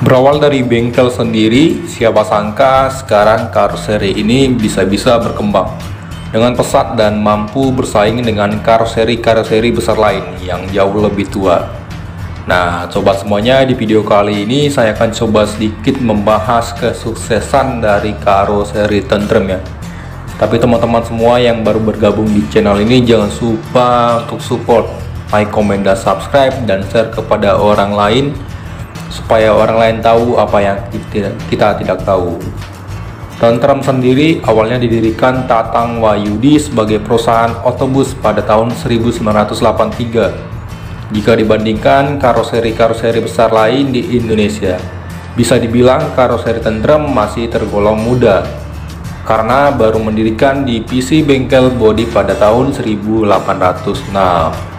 Berawal dari bengkel sendiri, siapa sangka sekarang karoseri ini bisa-bisa berkembang dengan pesat dan mampu bersaing dengan karoseri-karoseri besar lain yang jauh lebih tua. Nah, sobat semuanya, di video kali ini saya akan coba sedikit membahas kesuksesan dari karoseri tentrem ya. Tapi teman-teman semua yang baru bergabung di channel ini jangan lupa untuk support, like, komen, dan subscribe, dan share kepada orang lain supaya orang lain tahu apa yang kita tidak tahu. Tentrem sendiri awalnya didirikan Tatang Wahyudi sebagai perusahaan otobus pada tahun 1983. Jika dibandingkan karoseri-karoseri besar lain di Indonesia, bisa dibilang karoseri tentrem masih tergolong muda karena baru mendirikan divisi bengkel bodi pada tahun 1806.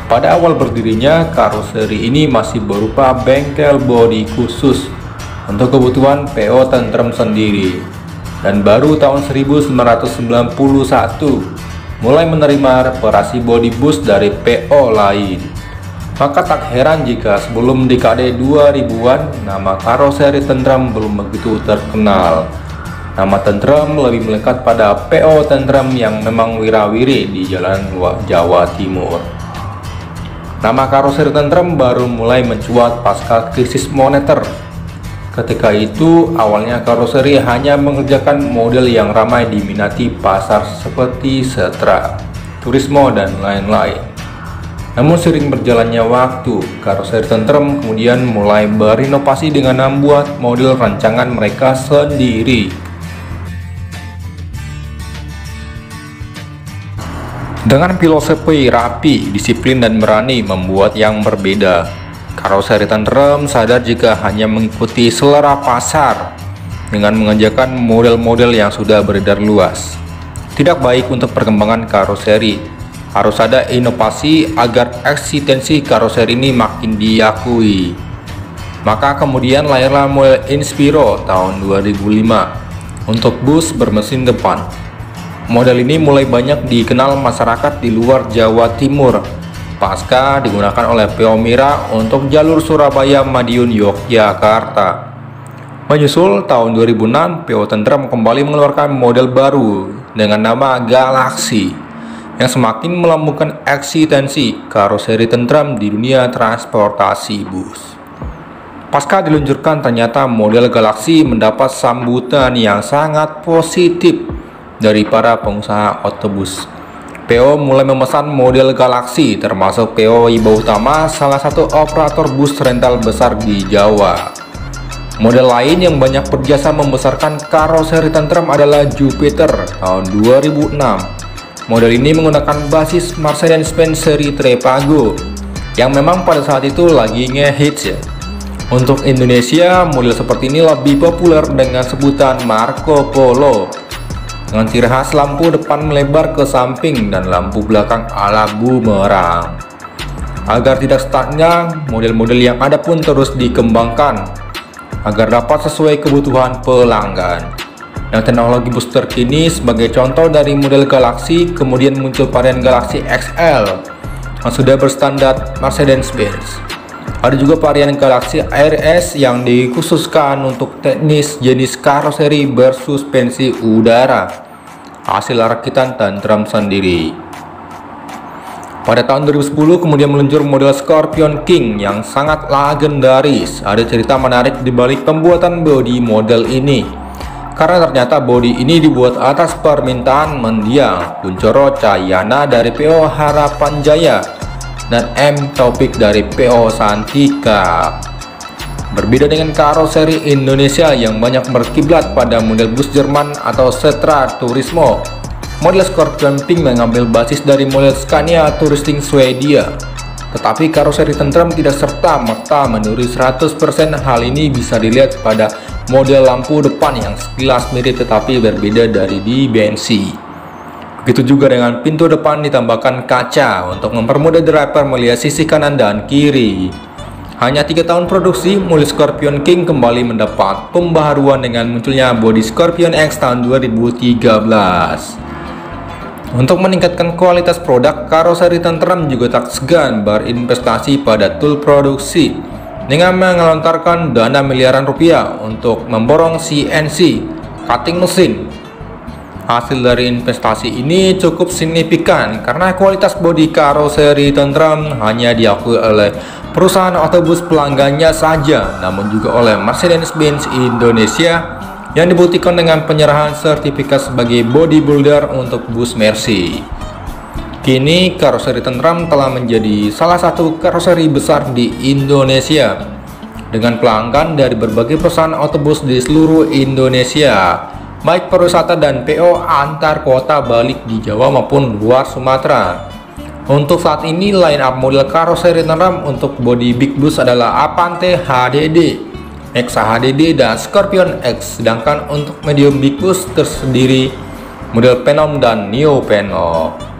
Pada awal berdirinya, karoseri ini masih berupa bengkel bodi khusus untuk kebutuhan PO tentrem sendiri, dan baru tahun 1991 mulai menerima reparasi bodi bus dari PO lain. Maka tak heran jika sebelum dekade 2000-an nama karoseri tentrem belum begitu terkenal. Nama tentrem lebih melekat pada PO tentrem yang memang wirawiri di Jalan Jawa Timur. Nama karoseri tentrem baru mulai mencuat pasca krisis moneter. Ketika itu awalnya karoseri hanya mengerjakan model yang ramai diminati pasar seperti Setra, Turismo, dan lain-lain. Namun sering berjalannya waktu, karoseri tentrem kemudian mulai berinovasi dengan membuat model rancangan mereka sendiri. Dengan filosofi rapi, disiplin, dan berani membuat yang berbeda, karoseri tentrem sadar jika hanya mengikuti selera pasar dengan mengerjakan model-model yang sudah beredar luas tidak baik untuk perkembangan karoseri. Harus ada inovasi agar eksistensi karoseri ini makin diakui. Maka kemudian lahirlah model Inspiro tahun 2005 untuk bus bermesin depan. Model ini mulai banyak dikenal masyarakat di luar Jawa Timur pasca digunakan oleh PO Mira untuk jalur Surabaya Madiun Yogyakarta. Menyusul tahun 2006, PO Tentrem kembali mengeluarkan model baru dengan nama Galaxy yang semakin melambungkan eksistensi karoseri tentrem di dunia transportasi bus. Pasca diluncurkan, ternyata model Galaxy mendapat sambutan yang sangat positif dari para pengusaha otobus. PO mulai memesan model Galaxy, termasuk PO Iba Utama, salah satu operator bus rental besar di Jawa. Model lain yang banyak berjasa membesarkan karoseri tentrem adalah Jupiter tahun 2006. Model ini menggunakan basis Mercedes-Benz seri Trepago yang memang pada saat itu lagi ngehits ya. Untuk Indonesia, model seperti ini lebih populer dengan sebutan Marco Polo, dengan ciri khas lampu depan melebar ke samping dan lampu belakang ala bumerang. Agar tidak stagnan, model-model yang ada pun terus dikembangkan agar dapat sesuai kebutuhan pelanggan. Dengan teknologi bus terkini, sebagai contoh dari model Galaxy, kemudian muncul varian Galaxy XL yang sudah berstandar Mercedes-Benz. Ada juga varian Galaxy RS yang dikhususkan untuk teknis jenis karoseri bersuspensi udara, hasil rakitan tentrem sendiri. Pada tahun 2010 kemudian meluncur model Scorpion King yang sangat legendaris. Ada cerita menarik di balik pembuatan bodi model ini, karena ternyata bodi ini dibuat atas permintaan mendiang Kuncoro Cahyana dari PO Harapan Jaya dan M Taufik dari PO Santika. Berbeda dengan karoseri Indonesia yang banyak berkiblat pada model bus Jerman atau Setra Turismo, model Scorpion Pink mengambil basis dari model Scania Touristing Swedia. Tetapi karoseri tentrem tidak serta-merta meniru 100%. Hal ini bisa dilihat pada model lampu depan yang sekilas mirip tetapi berbeda dari di Benzi. Begitu juga dengan pintu depan ditambahkan kaca untuk mempermudah driver melihat sisi kanan dan kiri. Hanya 3 tahun produksi, model Scorpion King kembali mendapat pembaharuan dengan munculnya bodi Scorpion X tahun 2013. Untuk meningkatkan kualitas produk, karoseri tentrem juga tak segan berinvestasi pada tool produksi dengan mengelontarkan dana miliaran rupiah untuk memborong CNC cutting mesin. Hasil dari investasi ini cukup signifikan karena kualitas bodi karoseri Tundram hanya diakui oleh perusahaan otobus pelanggannya saja, namun juga oleh Mercedes-Benz Indonesia yang dibuktikan dengan penyerahan sertifikat sebagai bodybuilder untuk bus Mercy. Kini karoseri Tundram telah menjadi salah satu karoseri besar di Indonesia dengan pelanggan dari berbagai perusahaan otobus di seluruh Indonesia, baik pariwisata dan PO antar kota balik di Jawa maupun luar Sumatera. Untuk saat ini line up model karoseri Tundram untuk bodi big bus adalah Avante HDD, Nexa HDD, dan Scorpion X, sedangkan untuk medium big bus tersendiri model Phenom dan Neo Phenom.